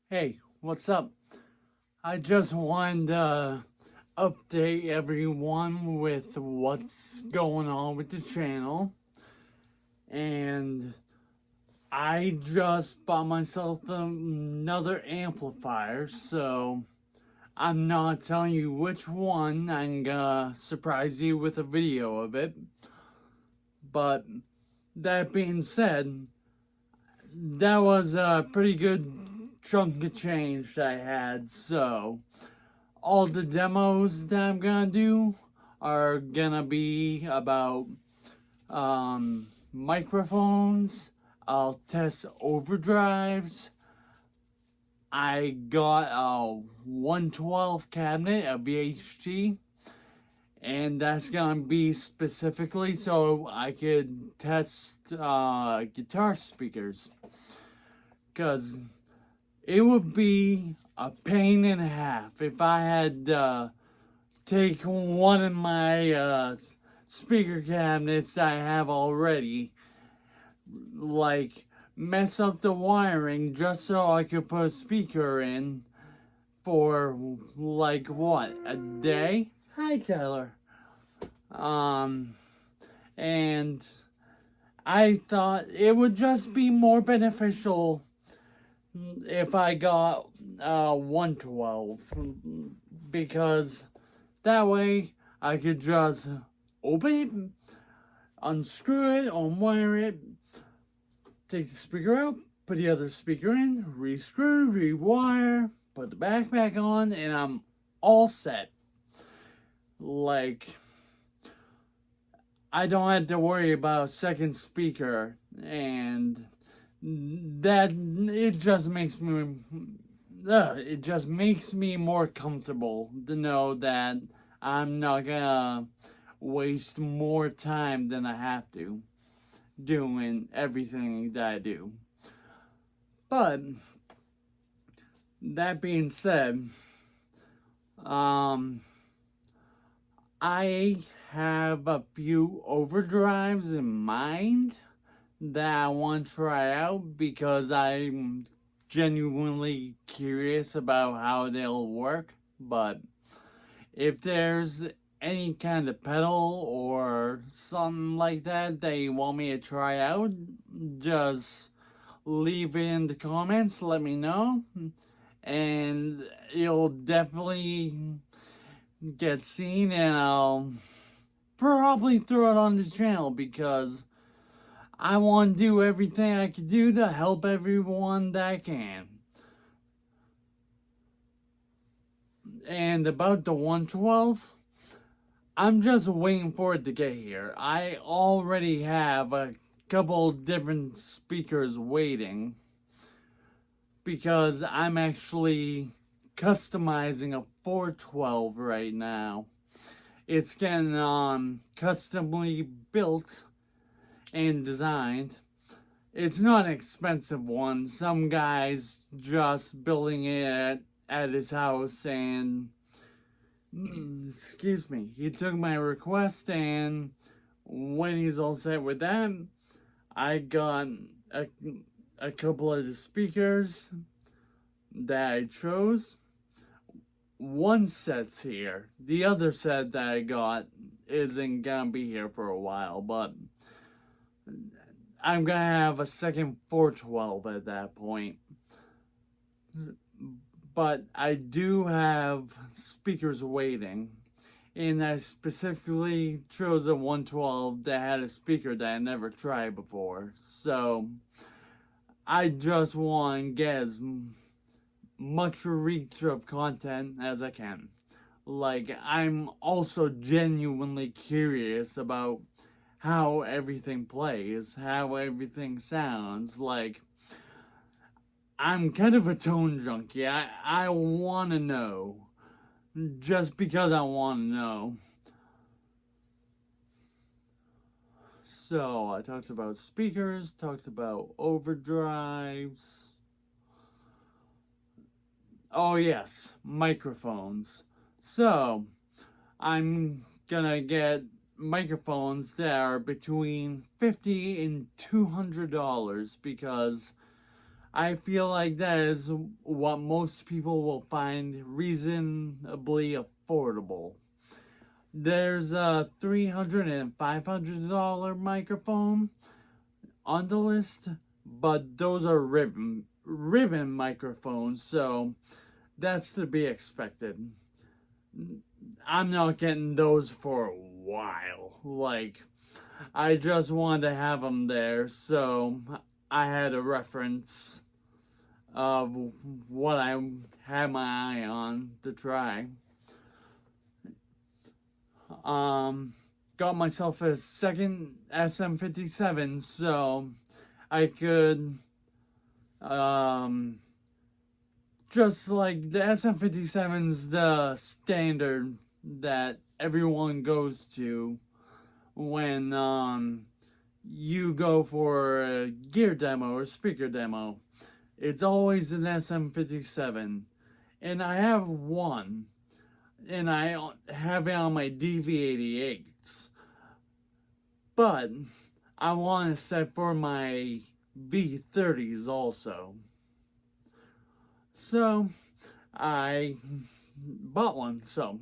Hey, what's up? I just wanted to update everyone with what's going on with the channel. And I just bought myself another amplifier, so I'm not telling you which one. I'm gonna surprise you with a video of it. But that being said, that was a pretty good chunk of change I had, so all the demos that I'm gonna do are gonna be about microphones. I'll test overdrives. I got a 112 cabinet, a VHT, and that's gonna be specifically so I could test guitar speakers. Because it would be a pain and a half if I had take one of my speaker cabinets I have already, like mess up the wiring just so I could put a speaker in for like what, a day? Hi Tyler. Um and I thought it would just be more beneficial if I got 112 because that way I could just open it, unscrew it, unwire it, take the speaker out, put the other speaker in, rescrew, rewire, put the back on, and I'm all set. Like, I don't have to worry about a second speaker, and that it just makes me more comfortable to know that I'm not gonna waste more time than I have to doing everything that I do. But that being said, um, I have a few overdrives in mind that I want to try out because I'm genuinely curious about how they'll work. But if there's any kind of pedal or something like that that you want me to try out, just leave it in the comments, let me know, and it'll definitely get seen, and I'll probably throw it on the channel because I want to do everything I can do to help everyone that I can. And about the 112, I'm just waiting for it to get here. I already have a couple different speakers waiting because I'm actually customizing a 412 right now. It's getting customly built and designed. It's not an expensive one. Some guy's just building it at his house and excuse me, he took my request, and when he's all set with that, I got a, a couple of the speakers that I chose. One set's here. The other set that I got isn't gonna be here for a while, but I'm gonna have a second 412 at that point. But I do have speakers waiting, and I specifically chose a 112 that had a speaker that I never tried before. So I just want to get as much reach of content as I can. Like, I'm also genuinely curious about how everything plays, how everything sounds. Like, I'm kind of a tone junkie. I want to know. Just because I want to know. So, I talked about speakers, talked about overdrives. Oh, yes, microphones. So, I'm gonna get microphones that are between $50 and $200 because I feel like that is what most people will find reasonably affordable. There's a $300 and $500 microphone on the list, but those are ribbon microphones, so that's to be expected. I'm not getting those for a while. Like, I just wanted to have them there, so I had a reference of what I had my eye on to try. Um, got myself a second SM57, so I could, just like the SM57's the standard that everyone goes to when, you go for a gear demo or speaker demo. It's always an SM57. And I have one. And I have it on my DV88s. But I want to set for my V30s also. So I bought one. So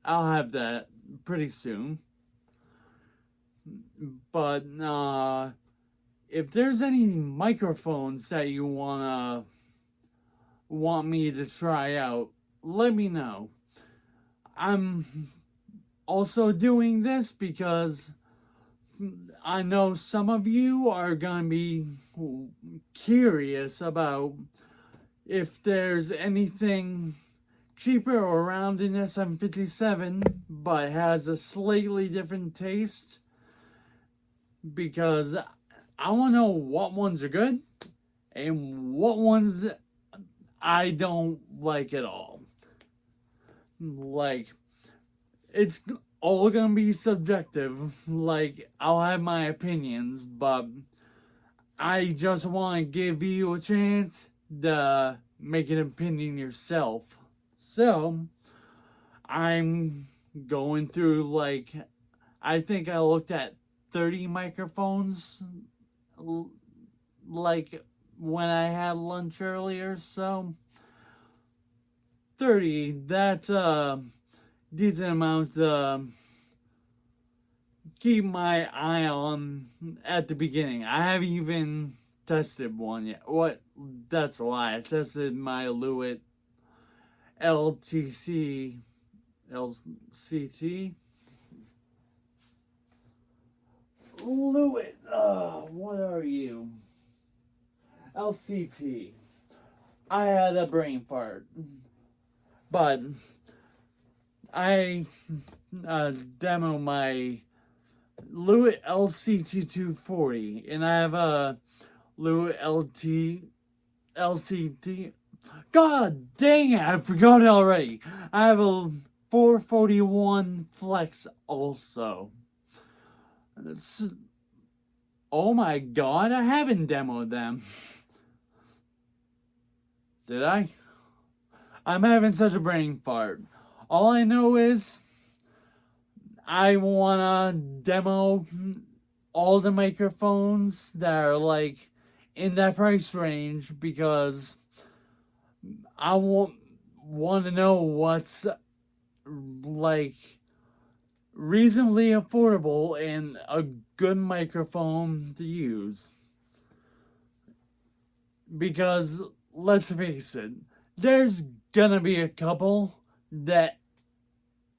I'll have that pretty soon. But if there's any microphones that you want me to try out, let me know. I'm also doing this because I know some of you are going to be curious about if there's anything cheaper around an SM57 but has a slightly different taste, because I want to know what ones are good and what ones I don't like at all. Like, it's all gonna be subjective. Like, I'll have my opinions, but I just want to give you a chance to make an opinion yourself. So, I'm going through, like, I think I looked at 30 microphones, like, when I had lunch earlier, so 30, that's a decent amount to keep my eye on at the beginning. I haven't even tested one yet. What? That's a lie. I tested my Lewitt LTC, LCT. Lewitt, what are you? LCT. I had a brain fart. But I demo my Lewitt LCT240, and I have a Lewitt LCT. God dang it, I forgot it already. I have a 441 Flex also. Oh my god, I haven't demoed them. Did I? I'm having such a brain fart. All I know is I wanna demo all the microphones that are like in that price range, because I want to know what's like reasonably affordable and a good microphone to use. Because let's face it, there's gonna be a couple that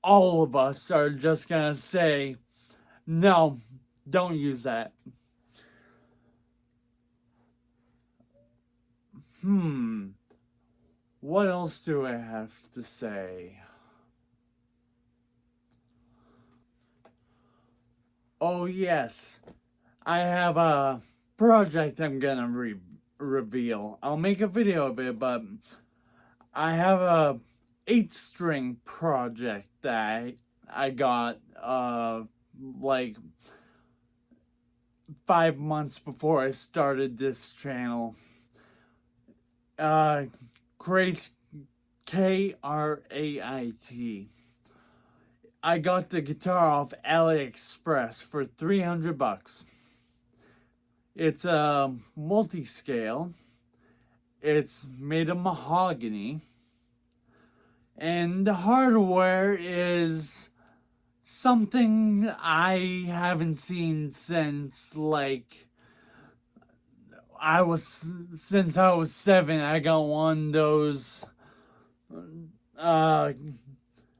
all of us are just gonna say, no, don't use that. What else do I have to say? Oh yes, I have a project I'm gonna reveal. I'll make a video of it, but I have a 8-string project that I got like 5 months before I started this channel. Krait, Krait. I got the guitar off AliExpress for $300. It's a multi-scale. It's made of mahogany. And the hardware is something I haven't seen since since I was 7. I got one of those uh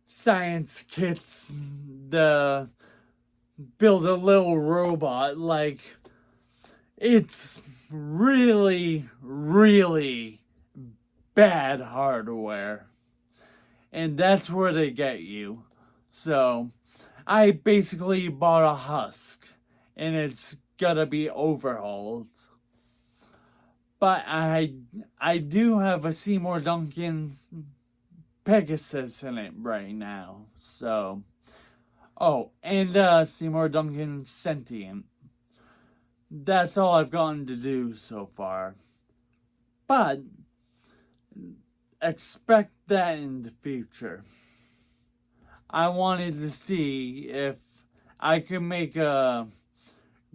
science kits to build a little robot. Like, it's really, really bad hardware. And that's where they get you. So, I basically bought a husk, and it's gotta be overhauled. But I do have a Seymour Duncan Pegasus in it right now. So, oh, and Seymour Duncan Sentient. That's all I've gotten to do so far. But expect that in the future. I wanted to see if I could make a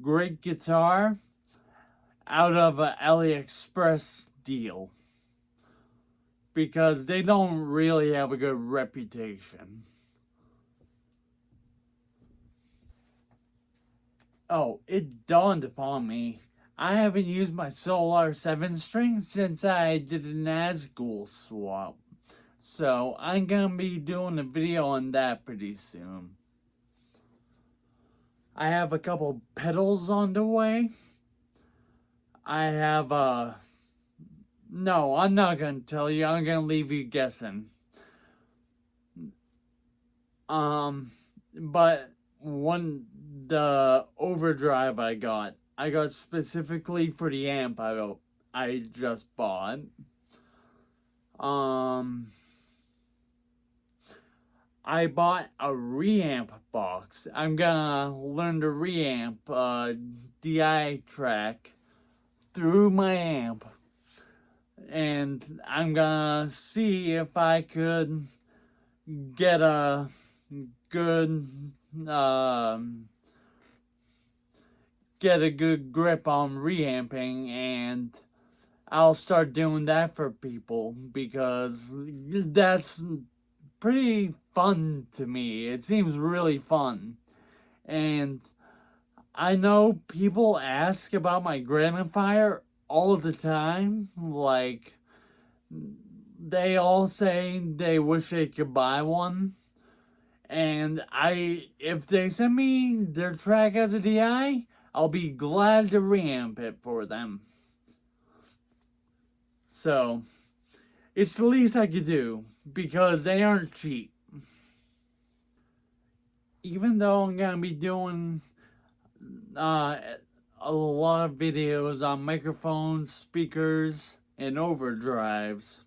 great guitar out of an AliExpress deal, because they don't really have a good reputation. Oh, it dawned upon me. I haven't used my Solar 7 string since I did a Nazgul swap. So I'm gonna be doing a video on that pretty soon. I have a couple pedals on the way. I have no, I'm not gonna tell you. I'm gonna leave you guessing. But the overdrive I got specifically for the amp I just bought. I bought a reamp box. I'm gonna learn to reamp DI track through my amp, and I'm gonna see if I could get a good get a good grip on reamping, and I'll start doing that for people, because that's pretty fun to me. It seems really fun. And I know people ask about my Granifier all the time. Like, they all say they wish they could buy one. And if they send me their track as a DI, I'll be glad to reamp it for them. So, it's the least I could do, because they aren't cheap. Even though I'm gonna be doing a lot of videos on microphones, speakers, and overdrives,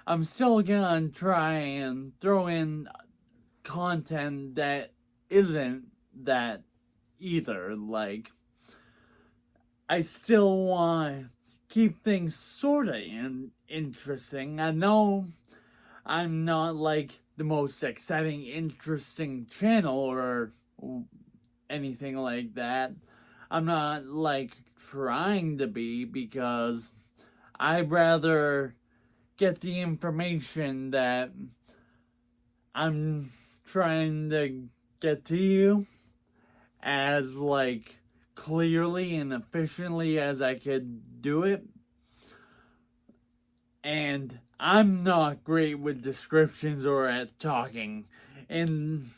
I'm still gonna try and throw in content that isn't that either. Like, I still want to keep things sorta interesting. I know I'm not like the most exciting, interesting channel or anything like that. I'm not like trying to be, because I'd rather get the information that I'm trying to get to you as like clearly and efficiently as I could do it. And I'm not great with descriptions or at talking. And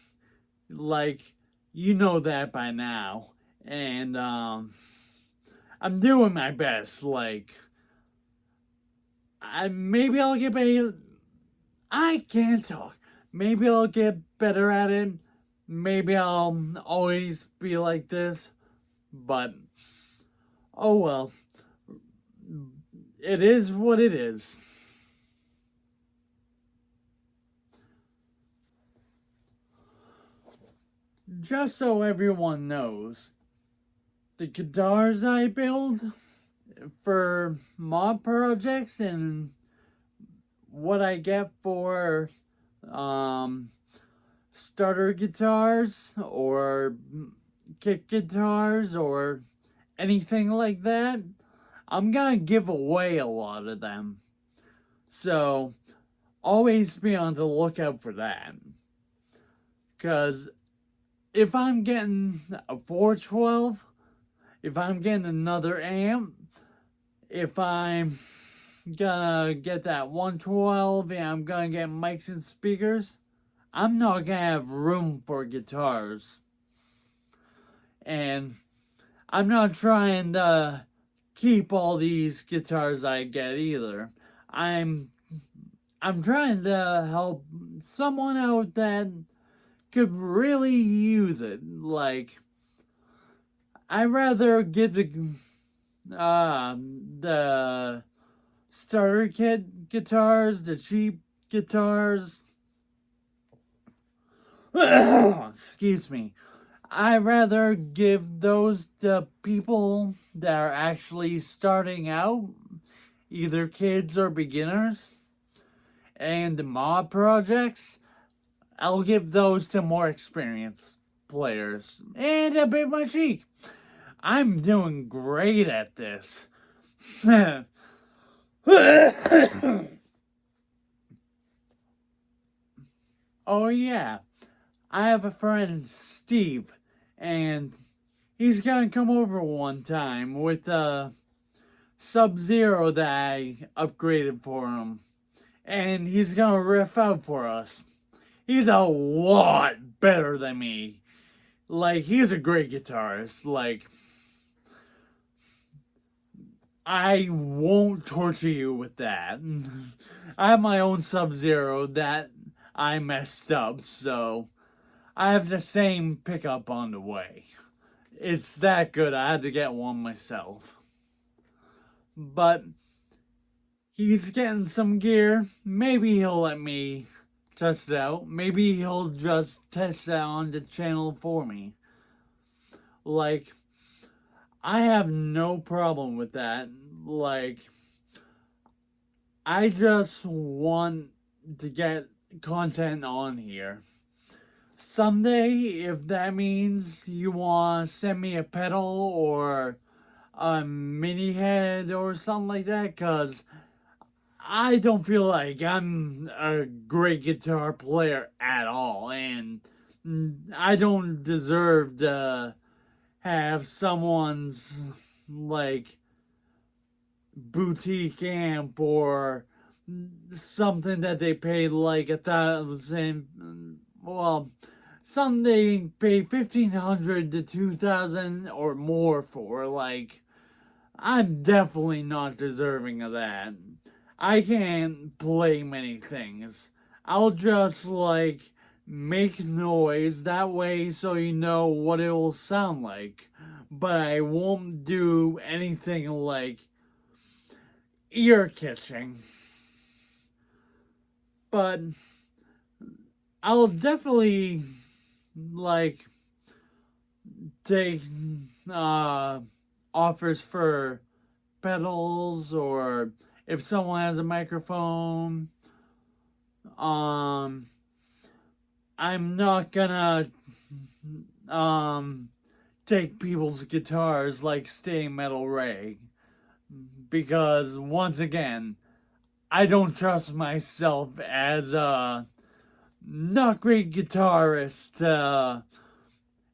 like, you know that by now. And I'm doing my best. Like, maybe I'll get better. I can't talk. Maybe I'll get better at it. Maybe I'll always be like this. But, oh well. It is what it is. Just so everyone knows, the guitars I build for mod projects and what I get for starter guitars or kick guitars or anything like that, I'm gonna give away a lot of them. So always be on the lookout for that. Because if I'm getting a 412, if I'm getting another amp, if I'm gonna get that 112 and I'm gonna get mics and speakers, I'm not gonna have room for guitars. And I'm not trying to keep all these guitars I get either. I'm I'm trying to help someone out that could really use it. Like, I'd rather get the starter kit guitars, the cheap guitars. Excuse me. I'd rather give those to people that are actually starting out, either kids or beginners. And the mod projects, I'll give those to more experienced players. And a bit my cheek. I'm doing great at this. Oh, yeah. I have a friend, Steve, and he's gonna come over one time with a Sub Zero that I upgraded for him. And he's gonna riff out for us. He's a lot better than me. Like, he's a great guitarist. Like, I won't torture you with that. I have my own Sub Zero that I messed up, so I have the same pickup on the way. It's that good, I had to get one myself. But he's getting some gear. Maybe he'll let me test it out. Maybe he'll just test it on the channel for me. Like, I have no problem with that. Like, I just want to get content on here. Someday, if that means you want to send me a pedal or a mini head or something like that, because I don't feel like I'm a great guitar player at all, and I don't deserve to have someone's, like, boutique amp or something that they paid like 1,000. Well, some they pay 1,500 to 2,000 or more for. Like, I'm definitely not deserving of that. I can't play many things. I'll just like make noise that way so you know what it will sound like. But I won't do anything like ear catching. But I'll definitely like take offers for pedals, or if someone has a microphone. um I'm not gonna take people's guitars like Stay Metal Ray, because once again, I don't trust myself as a not great guitarist to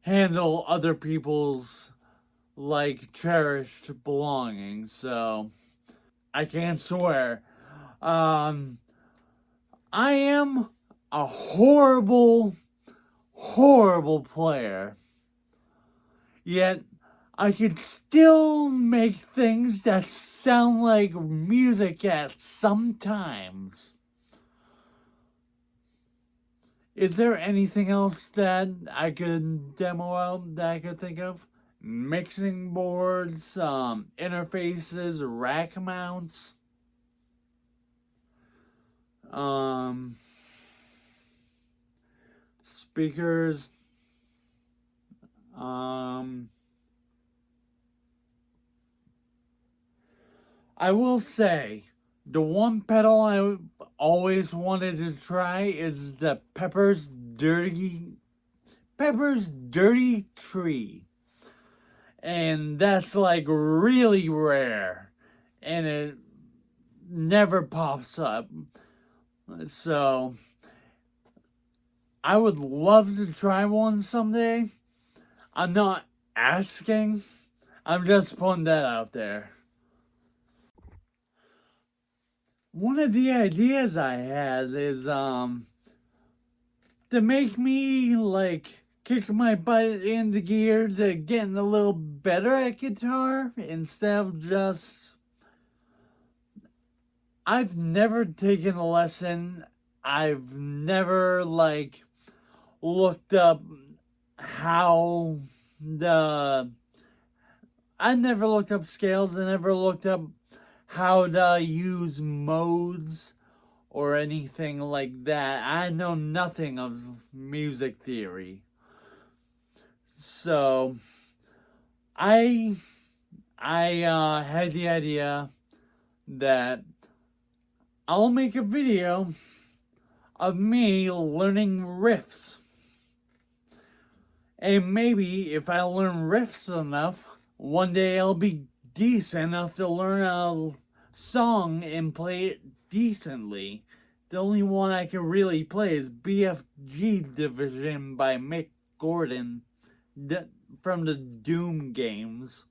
handle other people's like cherished belongings, so I can't swear. Um, I am a horrible, horrible player. Yet I can still make things that sound like music at sometimes. Is there anything else that I could demo out that I could think of? Mixing boards, interfaces, rack mounts, um, speakers, um, I will say, the one pedal I always wanted to try is the Pepper's Dirty Tree. And that's like really rare. and it never pops up. So I would love to try one someday. I'm not asking, I'm just putting that out there. One of the ideas I had is to make me like kick my butt into gear to getting a little better at guitar instead of just. I've never taken a lesson. I've never like looked up how the. I never looked up scales. I never looked up how to use modes or anything like that. I know nothing of music theory. So I had the idea that I'll make a video of me learning riffs. And maybe if I learn riffs enough, one day I'll be decent enough to learn a song and play it decently. The only one I can really play is BFG Division by Mick Gordon from the Doom games.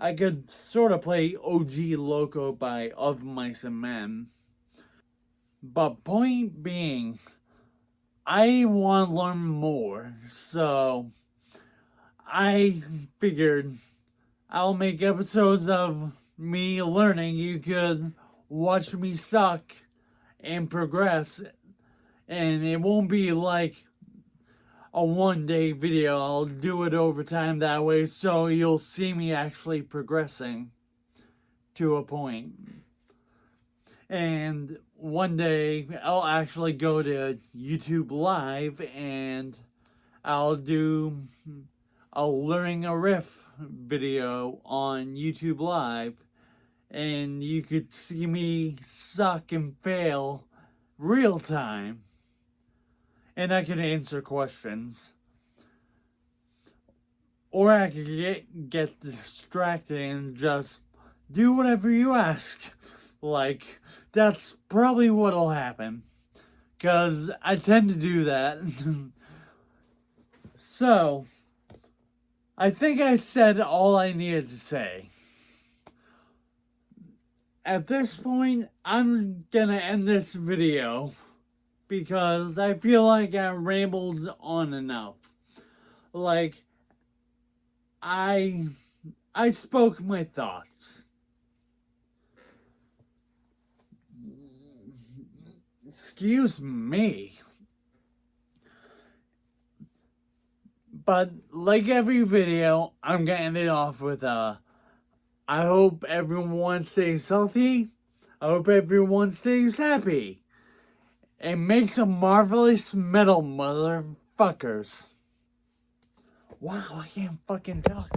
I could sort of play OG Loco by Of Mice and Men. But point being, I want to learn more, so I figured I'll make episodes of me learning. You could watch me suck and progress, and it won't be like a one-day video. I'll do it over time that way, so you'll see me actually progressing to a point. And one day I'll actually go to YouTube Live and I'll do a learning a riff video on YouTube Live, and you could see me suck and fail real time, and I can answer questions. Or I could get distracted and just do whatever you ask. Like, that's probably what'll happen. Because I tend to do that. So, I think I said all I needed to say. At this point, I'm gonna end this video because I feel like I rambled on enough. Like, I spoke my thoughts. Excuse me. But like every video, I'm getting it off with I hope everyone stays healthy. I hope everyone stays happy. And make some marvelous metal, motherfuckers. Wow, I can't fucking talk.